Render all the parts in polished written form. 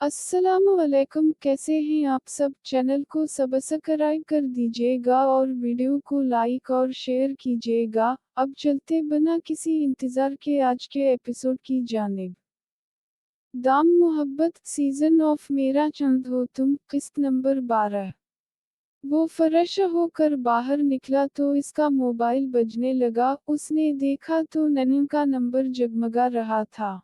अस्सलामुअलैकुम, कैसे हैं आप सब। चैनल को सब्सक्राइब कर दीजिएगा और वीडियो को लाइक और शेयर कीजिएगा। अब चलते बिना किसी इंतजार के आज के एपिसोड की जानिब। दाम मोहब्बत सीजन ऑफ मेरा चंद हो तुम, किस्त नंबर 12। वो फ्रेश होकर बाहर निकला तो इसका मोबाइल बजने लगा। उसने देखा तो नन्नू का नंबर जगमगा रहा था।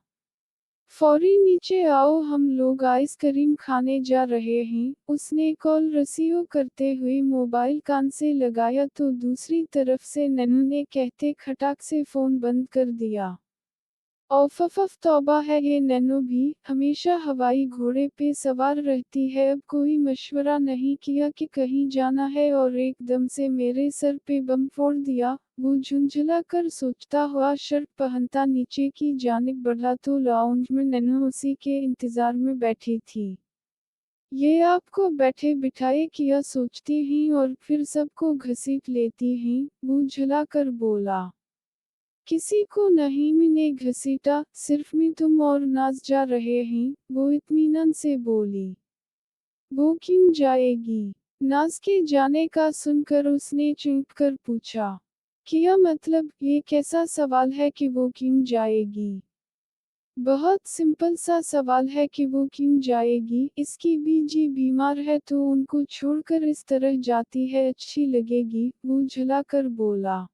फौरी नीचे आओ, हम लोग आइसक्रीम खाने जा रहे हैं। उसने कॉल रिसीव करते हुए मोबाइल कान से लगाया तो दूसरी तरफ से नन्नू ने कहते खटाक से फोन बंद कर दिया। औफफ तौबा है ये नन्नू भी, हमेशा हवाई घोड़े पे सवार रहती है। अब कोई मशवरा नहीं किया कि कहीं जाना है और एकदम से मेरे सर पे बम फोड़ दिया। वो झुंझला कर सोचता हुआ शर्ट पहनता नीचे की जानिब बढ़ा तो लाउंज में नन्नू उसी के इंतजार में बैठी थी। ये आपको बैठे बिठाए किया सोचती हैं और फिर सबको घसीट लेती हैं, वो झुला कर बोला। किसी को नहीं मैंने घसीटा, सिर्फ मैं तुम और नाज जा रहे हैं, वो इत्मीनान से बोली। वो क्यों जाएगी? नाज के जाने का सुनकर उसने चौंक कर पूछा। क्या मतलब, ये कैसा सवाल है कि वो क्यों जाएगी? बहुत सिंपल सा सवाल है कि वो क्यों जाएगी। इसकी बीजी बीमार है तो उनको छोड़कर इस तरह जाती है, अच्छी लगेगी, वो झुलाकर बोला।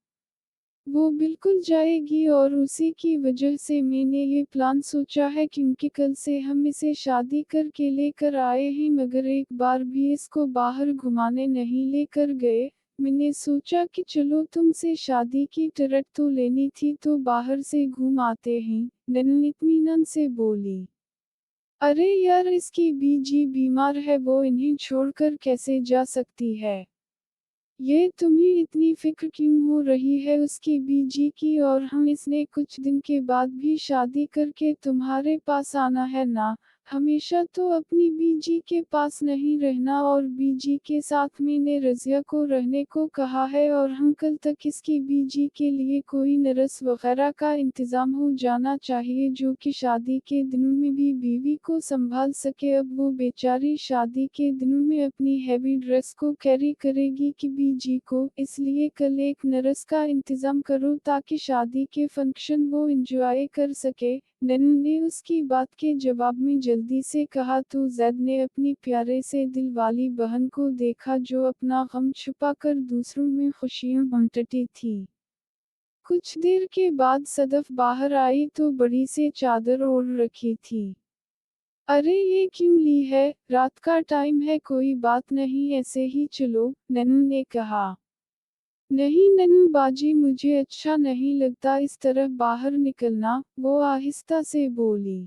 वो बिल्कुल जाएगी और उसी की वजह से मैंने ये प्लान सोचा है क्योंकि कल से हम इसे शादी करके लेकर आए हैं मगर एक बार भी इसको बाहर घुमाने नहीं लेकर गए। मैंने सोचा कि चलो तुमसे शादी की टिकट तो लेनी थी तो बाहर से घूम आते हैं, नन्नू इत्मीनान से बोली। अरे यार, इसकी बीजी बीमार है, वो इन्हें छोड़कर कैसे जा सकती है? ये तुम्हें इतनी फिक्र क्यों हो रही है उसकी बीजी की, और हम इसने कुछ दिन के बाद भी शादी करके तुम्हारे पास आना है ना। हमेशा तो अपनी बीजी के पास नहीं रहना, और बीजी के साथ मैंने रज़िया को रहने को कहा है और हम कल तक इसकी बीजी के लिए कोई नर्स वगैरह का इंतज़ाम हो जाना चाहिए जो कि शादी के दिनों में भी बीवी को संभाल सके। अब वो बेचारी शादी के दिनों में अपनी हैवी ड्रेस को कैरी करेगी कि बीजी को, इसलिए कल एक नर्स का इंतज़ाम करो ताकि शादी के फंक्शन वो एंजॉय कर सके। नन्नू ने उसकी बात के जवाब में जल्दी से कहा तो ज़ैद ने अपनी प्यारे से दिल वाली बहन को देखा जो अपना गम छुपाकर दूसरों में खुशियां बांटती थी। कुछ देर के बाद सदफ बाहर आई तो बड़ी से चादर ओढ़ रखी थी। अरे ये क्यों ली है, रात का टाइम है, कोई बात नहीं ऐसे ही चलो, नन्नू ने कहा। नहीं नन्नू बाजी, मुझे अच्छा नहीं लगता इस तरह बाहर निकलना, वो आहिस्ता से बोली।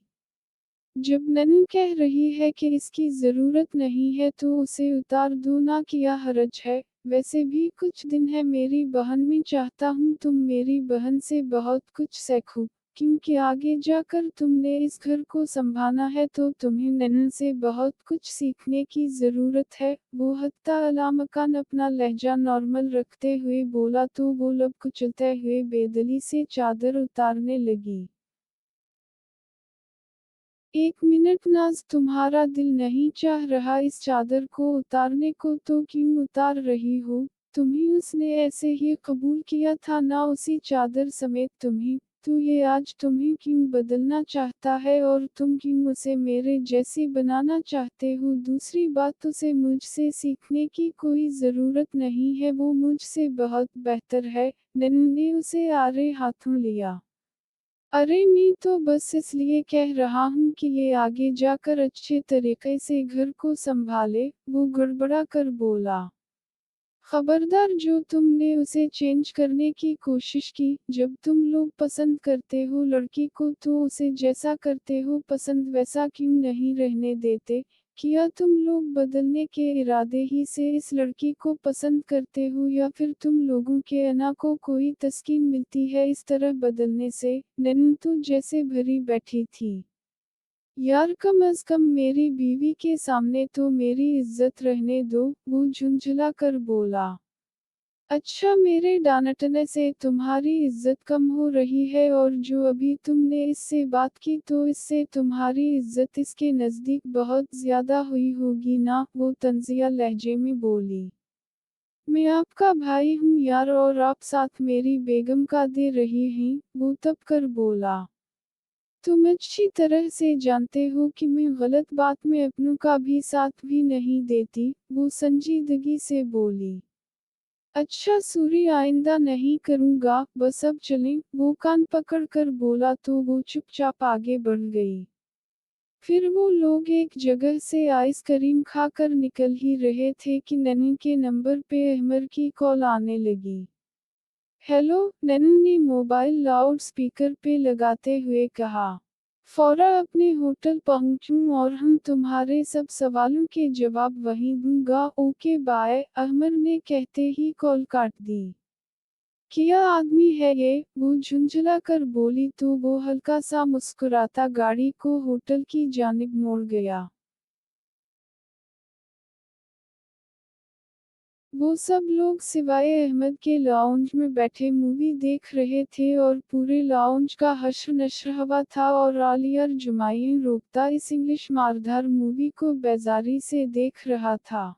जब नन्नू कह रही है कि इसकी ज़रूरत नहीं है तो उसे उतार दो ना, क्या हर्ज है। वैसे भी कुछ दिन है मेरी बहन, में चाहता हूँ तुम मेरी बहन से बहुत कुछ सीखो, क्योंकि आगे जाकर तुमने इस घर को संभालना है तो तुम्हें नन्नू से बहुत कुछ सीखने की ज़रूरत है। वो हत्ता अलामकान अपना लहजा नॉर्मल रखते हुए बोला तो वो लब कुचलते हुए बेदली से चादर उतारने लगी। एक मिनट नाज, तुम्हारा दिल नहीं चाह रहा इस चादर को उतारने को तो क्यों उतार रही हो? तुम्हें उसने ऐसे ही कबूल किया था ना, उसी चादर समेत तुम्हें। तो ये आज तुम्हें क्यों बदलना चाहता है और तुम क्यों उसे मेरे जैसी बनाना चाहते हो? दूसरी बात, उसे मुझसे सीखने की कोई ज़रूरत नहीं है, वो मुझसे बहुत बेहतर है। नन्नू ने उसे आड़े हाथों लिया। अरे मैं तो बस इसलिए कह रहा हूँ कि ये आगे जाकर अच्छे तरीके से घर को संभाले, वो गड़बड़ा कर बोला। खबरदार, जो तुमने उसे चेंज करने की कोशिश की, जब तुम लोग पसंद करते हो लड़की को तो उसे जैसा करते हो पसंद वैसा क्यों नहीं रहने देते? क्या तुम लोग बदलने के इरादे ही से इस लड़की को पसंद करते हो या फिर तुम लोगों के अना को कोई तस्कीन मिलती है इस तरह बदलने से? नन्नू तो जैसे भरी बैठी थी। यार कम अज कम मेरी बीवी के सामने तो मेरी इज्जत रहने दो, वो झुंझला कर बोला। अच्छा, मेरे डांटने से तुम्हारी इज्जत कम हो रही है, और जो अभी तुमने इससे बात की तो इससे तुम्हारी इज्जत इसके नज़दीक बहुत ज़्यादा हुई होगी ना, वो तंजिया लहजे में बोली। मैं आपका भाई हूँ यार, और आप साथ मेरी बेगम का दे रही हैं, वो तब कर बोला। तुम अच्छी तरह से जानते हो कि मैं गलत बात में अपनों का भी साथ भी नहीं देती, वो संजीदगी से बोली। अच्छा सूरी, आइंदा नहीं करूँगा, बस अब चलें, वो कान पकड़ कर बोला तो वो चुपचाप आगे बढ़ गई। फिर वो लोग एक जगह से आइसक्रीम खाकर निकल ही रहे थे कि नन्ही के नंबर पे अहमर की कॉल आने लगी। हेलो, नन्ही ने मोबाइल लाउड स्पीकर पे लगाते हुए कहा। फौरा अपने होटल पहुंचूं और हम तुम्हारे सब सवालों के जवाब वहीं दूंगा, ओके बाय, अहमर ने कहते ही कॉल काट दी। क्या आदमी है ये, वो झुंझला कर बोली तो वो हल्का सा मुस्कुराता गाड़ी को होटल की जानिब मोड़ गया। वो सब लोग सिवाय अहमद के लाउंज में बैठे मूवी देख रहे थे, और पूरे लाउंज का हश्र नश्र हवा था, और आलिया जुमाई रोकता इस इंग्लिश मारधार मूवी को बेजारी से देख रहा था।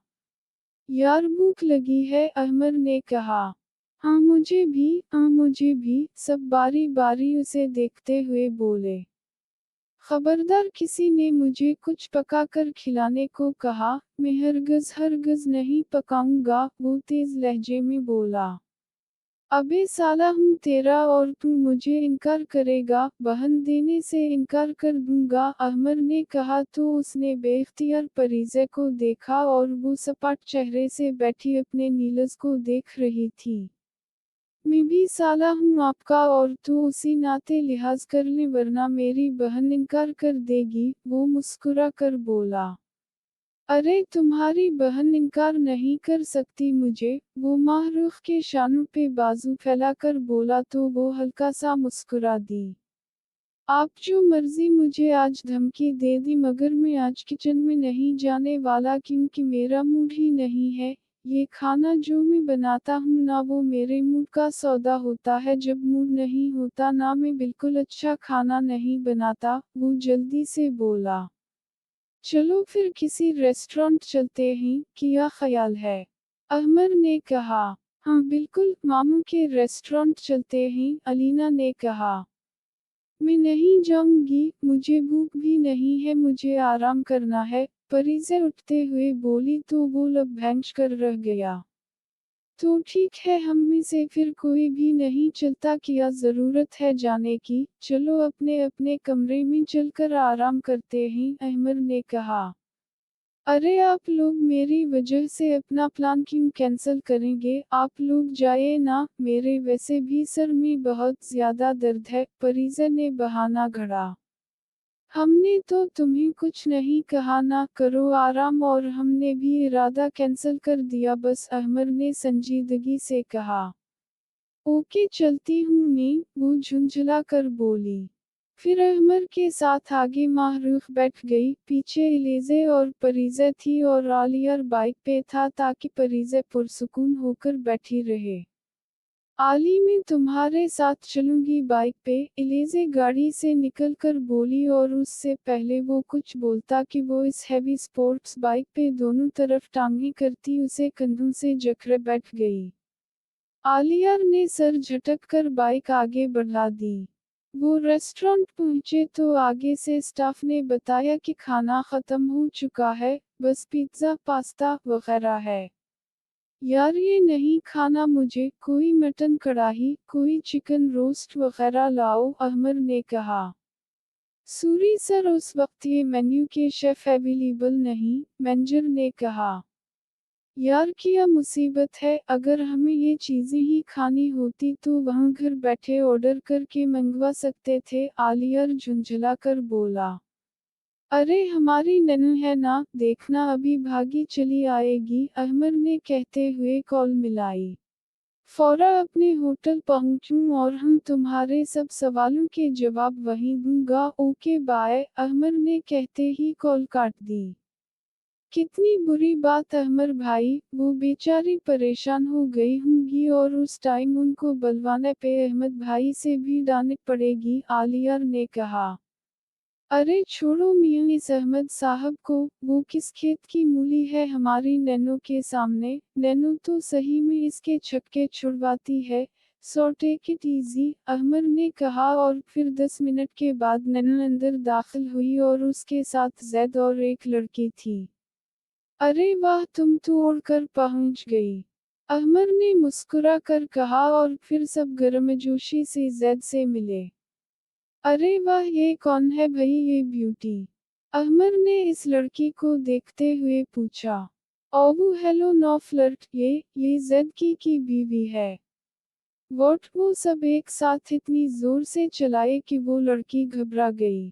यार भूख लगी है, अहमद ने कहा। हाँ मुझे भी, सब बारी बारी उसे देखते हुए बोले। खबरदार किसी ने मुझे कुछ पकाकर खिलाने को कहा, मैं हरगिज़ हरगिज़ नहीं पकाऊंगा, वो तेज लहजे में बोला। अबे साला हूँ तेरा और तू मुझे इनकार करेगा, बहन देने से इनकार कर दूंगा, अहमद ने कहा तो उसने बेख्तियार परीज़े को देखा, और वो सपाट चेहरे से बैठी अपने नीलस को देख रही थी। मैं भी साला हूँ आपका, और तू उसी नाते लिहाज कर ले वरना मेरी बहन इनकार कर देगी, वो मुस्कुरा कर बोला। अरे तुम्हारी बहन इनकार नहीं कर सकती मुझे, वो माहरूख के शानों पे बाजू फैलाकर बोला तो वो हल्का सा मुस्कुरा दी। आप जो मर्जी मुझे आज धमकी दे दी, मगर मैं आज किचन में नहीं जाने वाला क्योंकि मेरा मूड ही नहीं है। ये खाना जो मैं बनाता हूँ ना वो मेरे मूड का सौदा होता है, जब मूड नहीं होता ना मैं बिल्कुल अच्छा खाना नहीं बनाता, वो जल्दी से बोला। चलो फिर किसी रेस्टोरेंट चलते हैं, क्या ख्याल है? अहमद ने कहा। हाँ बिल्कुल, मामू के रेस्टोरेंट चलते हैं, अलीना ने कहा। मैं नहीं जाऊंगी, मुझे भूख भी नहीं है, मुझे आराम करना है, परीज़े उठते हुए बोली तो वो लबघेंच कर रह गया। तो ठीक है, हम में से फिर कोई भी नहीं चलता, क्या ज़रूरत है जाने की, चलो अपने अपने कमरे में चलकर आराम करते हैं, अहमद ने कहा। अरे आप लोग मेरी वजह से अपना प्लान क्यों कैंसिल करेंगे, आप लोग जाइए ना, मेरे वैसे भी सर में बहुत ज़्यादा दर्द है, परीज़ा ने बहाना गढ़ा। हमने तो तुम्हें कुछ नहीं कहा, ना करो आराम, और हमने भी इरादा कैंसिल कर दिया बस, अहमद ने संजीदगी से कहा। ओके चलती हूँ मैं, वो झुंझला कर बोली। फिर अहमद के साथ आगे माहरूफ बैठ गई, पीछे इलेज़े और परीज़ा थी, और आलिया बाइक पे था ताकि परीज़ा पुरसुकून होकर बैठी रहे। आली मैं तुम्हारे साथ चलूंगी बाइक पे, इलेज़े गाड़ी से निकलकर बोली, और उससे पहले वो कुछ बोलता कि वो इस हैवी स्पोर्ट्स बाइक पे दोनों तरफ टांगें करती उसे कंधों से जकड़े बैठ गई। आलिया ने सर झटक कर बाइक आगे बढ़ा दी। वो रेस्टोरेंट पहुंचे तो आगे से स्टाफ ने बताया कि खाना खत्म हो चुका है, बस पिज्ज़ा पास्ता वगैरह है। यार ये नहीं खाना मुझे, कोई मटन कढ़ाई, कोई चिकन रोस्ट वगैरह लाओ, अहमद ने कहा। सूरी सर उस वक्त ये मेन्यू के शेफ अवेलेबल नहीं, मैनेजर ने कहा। यार क्या मुसीबत है, अगर हमें ये चीज़ें ही खानी होती तो वहाँ घर बैठे ऑर्डर करके मंगवा सकते थे, आलिया झुंझला कर बोला। अरे हमारी नन्ही है ना, देखना अभी भागी चली आएगी, अहमद ने कहते हुए कॉल मिलाई। फौरा अपने होटल पहुंचूं और हम तुम्हारे सब सवालों के जवाब वहीं दूंगा, ओके बाय, अहमद ने कहते ही कॉल काट दी। कितनी बुरी बात अहमर भाई, वो बेचारी परेशान हो गई होंगी और उस टाइम उनको बलवाने पे अहमद भाई से भी डांट पड़ेगी, आलिया ने कहा। अरे छोड़ो मियां इस अहमद साहब को, वो किस खेत की मूली है हमारी नैनो के सामने, नैनो तो सही में इसके छक्के छुड़वाती है। So take it easy, Ahmar ने कहा और फिर 10 मिनट के बाद नैनो अंदर दाखिल हुई और उसके साथ जैद और एक लड़की थी। अरे वाह, तुम तो उड़ कर पहुंच गई, अहमर ने मुस्कुरा कर कहा और फिर सब गर्मजोशी से जैद से मिले। अरे वाह, ये कौन है भई ये ब्यूटी? अहमर ने इस लड़की को देखते हुए पूछा। ओह हेलो नो फ्लर्ट, ये जैद की बीवी है। वोट वो सब एक साथ इतनी जोर से चलाए कि वो लड़की घबरा गई।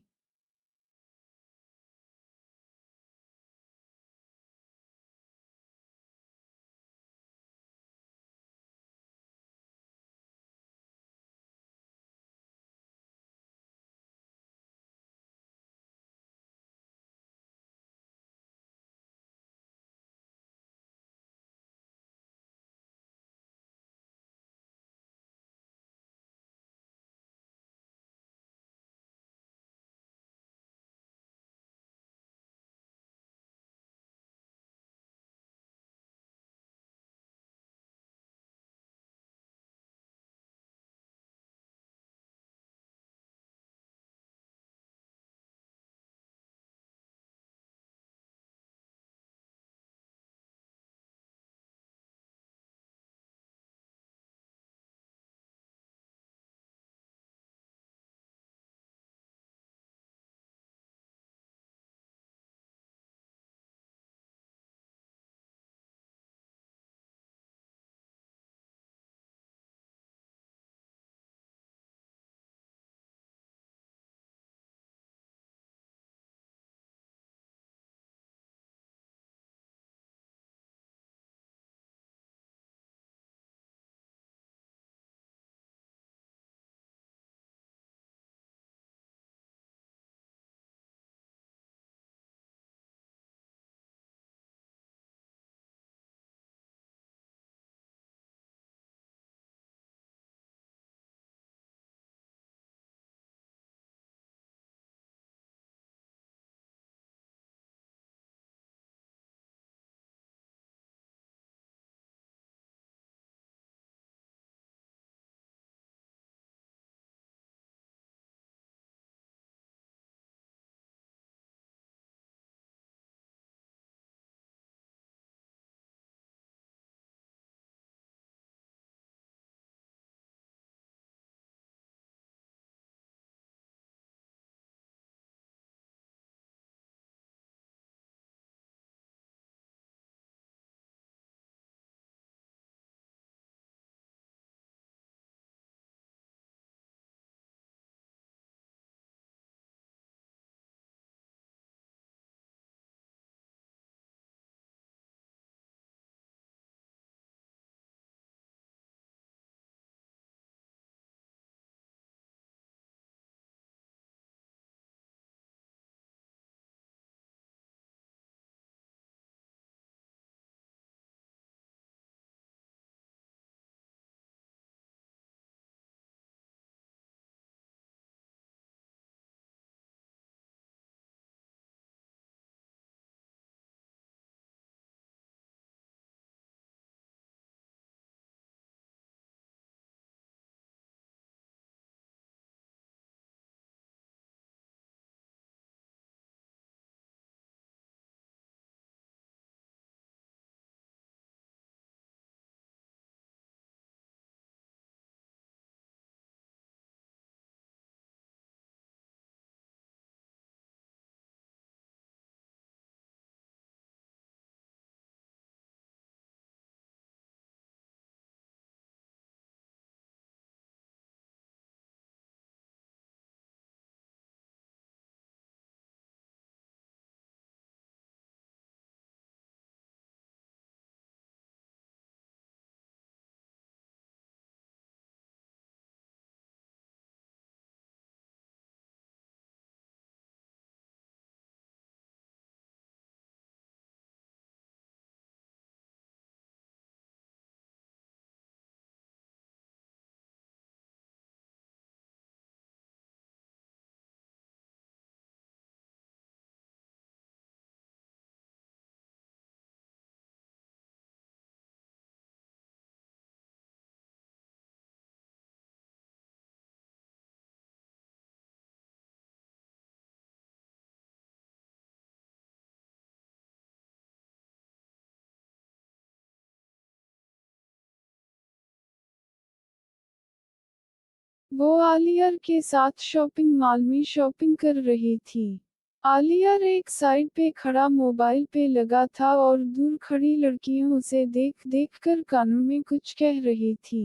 वो आलियार के साथ शॉपिंग मॉल में शॉपिंग कर रही थी। आलियार एक साइड पे खड़ा मोबाइल पे लगा था और दूर खड़ी लड़कियां उसे देख देख कर कानों में कुछ कह रही थी।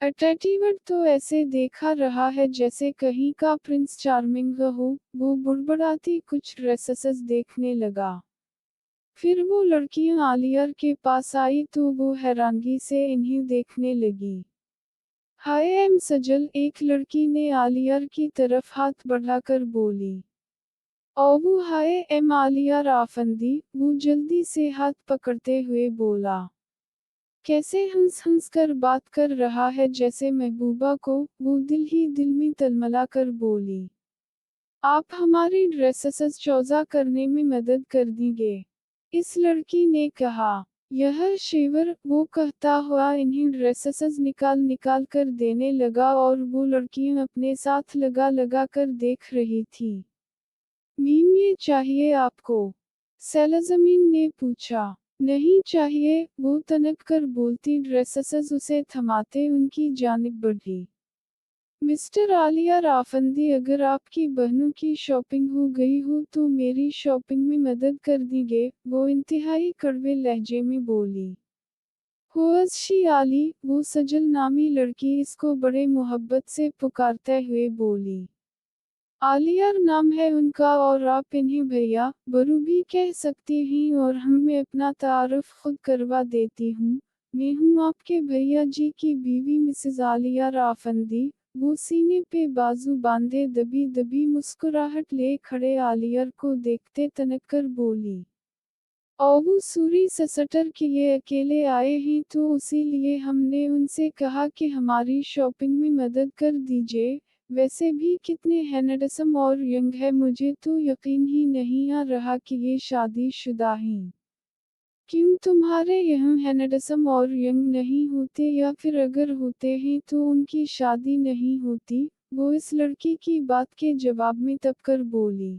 अटैचीवर्ड तो ऐसे देखा रहा है जैसे कहीं का प्रिंस चार्मिंग हो, वो बुड़बड़ाती कुछ ड्रेसेस देखने लगा। फिर वो लड़कियां आलियार के पास आई तो वो हैरानगी से इन्हें देखने लगी। हाय एम सजल, एक लड़की ने आलियार की तरफ हाथ बढ़ाकर बोली। ओबू हाय एम आलियार आफंदी, वो जल्दी से हाथ पकड़ते हुए बोला। कैसे हंस हंस कर बात कर रहा है जैसे महबूबा को, वो दिल ही दिल में तलमला कर बोली। आप हमारी ड्रेसेस चौजा करने में मदद कर दीजिए, इस लड़की ने कहा। यह शेवर, वो कहता हुआ इन्हीं ड्रेसेस निकाल निकाल कर देने लगा और वो लड़कियां अपने साथ लगा लगा कर देख रही थी। मीम ये चाहिए आपको? सैलजमीन ने पूछा। नहीं चाहिए, वो तनक कर बोलती ड्रेसेस उसे थमाते उनकी जानिब बढ़ी। मिस्टर आलिया राफंदी, अगर आपकी बहनों की शॉपिंग हो गई हो तो मेरी शॉपिंग में मदद कर दीजिए, वो इंतहाई कड़वे लहजे में बोली। हुआज शी आली, वो सजल नामी लड़की इसको बड़े मोहब्बत से पुकारते हुए बोली। आलियार नाम है उनका और आप इन्हें भैया बरू भी कह सकती हैं और मैं अपना तारुफ खुद करवा देती हूँ। मैं हूँ आपके भैया जी की बीवी मिसेज आलिया राफंदी। वो सीने पे बाजू बांधे दबी दबी मुस्कुराहट ले खड़े आलियार को देखते तनक कर बोली। ओबू सूरी ससटर कि ये अकेले आए हैं तो उसी लिए हमने उनसे कहा कि हमारी शॉपिंग में मदद कर दीजिए। वैसे भी कितने हैंडसम और यंग है, मुझे तो यकीन ही नहीं आ रहा कि ये शादीशुदा हैं। क्यों तुम्हारे यहाँ हैंडसम और यंग नहीं होते, या फिर अगर होते हैं तो उनकी शादी नहीं होती? वो इस लड़की की बात के जवाब में तब कर बोली।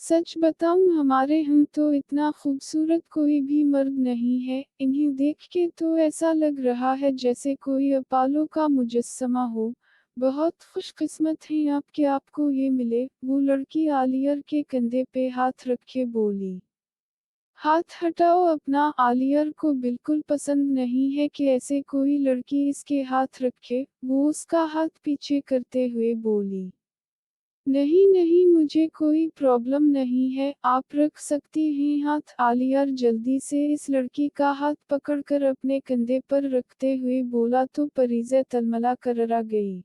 सच बताऊं, हमारे यहाँ तो इतना खूबसूरत कोई भी मर्द नहीं है, इन्हें देख के तो ऐसा लग रहा है जैसे कोई अपोलो का मुजस्समा हो। बहुत खुशकिस्मत हैं आप कि आपको ये मिले, वो लड़की आलियर के कंधे पे हाथ रखे बोली। हाथ हटाओ अपना, आलियर को बिल्कुल पसंद नहीं है कि ऐसे कोई लड़की इसके हाथ रखे, वो उसका हाथ पीछे करते हुए बोली। नहीं नहीं, मुझे कोई प्रॉब्लम नहीं है, आप रख सकती हैं हाथ। आलियार जल्दी से इस लड़की का हाथ पकड़कर अपने कंधे पर रखते हुए बोला तो परीज़े तलमला कररा गई।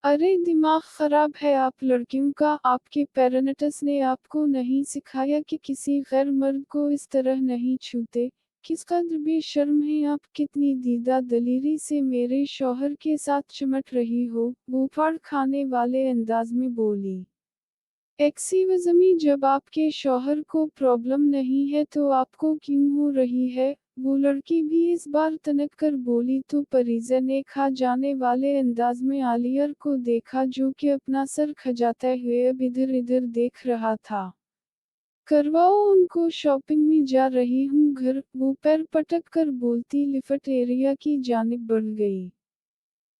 अरे दिमाग खराब है आप लड़कियों का, आपके पेरेंट्स ने आपको नहीं सिखाया कि किसी गैर मर्द को इस तरह नहीं छूते? किस कद्र बेशर्म है आप, कितनी दीदा दलीरी से मेरे शौहर के साथ चिमट रही हो, वो फाड़ खाने वाले अंदाज में बोली। एक्सीवज़मी, जब आपके शौहर को प्रॉब्लम नहीं है तो आपको क्यों हो रही है? वो लड़की भी इस बार तनक कर बोली तो परीज़ा ने खा जाने वाले अंदाज में आलियर को देखा जो कि अपना सर खजाते हुए अब इधर इधर देख रहा था। करवाओ उनको शॉपिंग में जा रही हूँ घर, वो पैर पटक कर बोलती लिफ्ट एरिया की जानिब बढ़ गई।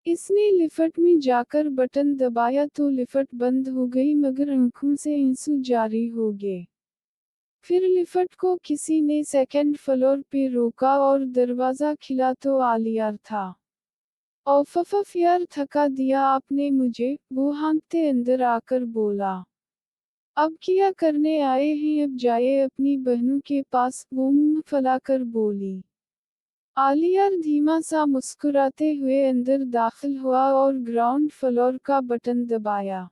इसने लिफ्ट में जाकर बटन दबाया तो लिफ्ट बंद हो गई मगर आंखों से आंसू जारी हो गए। फिर लिफ्ट को किसी ने सेकंड फ्लोर पे रोका और दरवाजा खिला तो आलियार था। औफफ यार, थका दिया आपने मुझे, वो हाँकते अंदर आकर बोला। अब क्या करने आए हैं, अब जाए अपनी बहनों के पास, वो मुंह फैलाकर बोली। आलियार धीमा सा मुस्कुराते हुए अंदर दाखिल हुआ और ग्राउंड फ्लोर का बटन दबाया।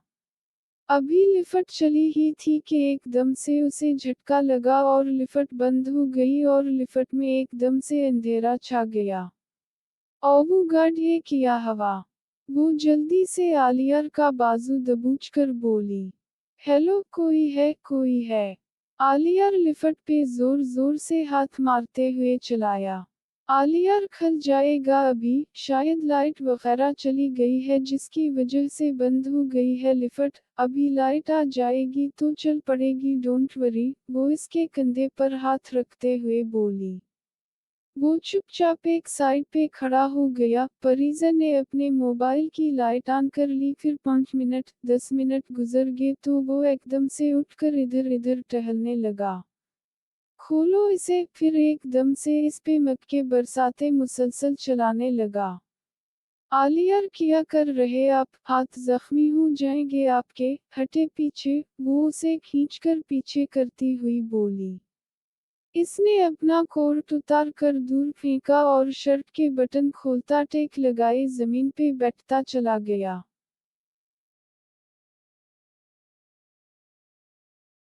अभी लिफ्ट चली ही थी कि एकदम से उसे झटका लगा और लिफ्ट बंद हो गई और लिफ्ट में एकदम से अंधेरा छा गया। ओबू गॉड, ये किया हवा! वो जल्दी से आलियार का बाजू दबोच कर बोली। हेलो, कोई है कोई है? आलियार लिफ्ट पे जोर जोर से हाथ मारते हुए चलाया। आलियार खल जाएगा अभी, शायद लाइट वगैरह चली गई है जिसकी वजह से बंद हो गई है लिफ्ट, अभी लाइट आ जाएगी तो चल पड़ेगी, डोंट वरी, वो इसके कंधे पर हाथ रखते हुए बोली। वो चुपचाप एक साइड पे खड़ा हो गया। परिजा ने अपने मोबाइल की लाइट ऑन कर ली। फिर 5 मिनट 10 मिनट गुजर गए तो वो एकदम से उठकर इधर इधर टहलने लगा। खोलो इसे, फिर एकदम से इस पे मक्के बरसाते मुसलसल चलाने लगा। आलिया क्या कर रहे आप, हाथ जख्मी हो जाएंगे आपके, हटे पीछे, वो उसे खींचकर पीछे करती हुई बोली। इसने अपना कोट उतार कर दूर फेंका और शर्ट के बटन खोलता टेक लगाए जमीन पे बैठता चला गया।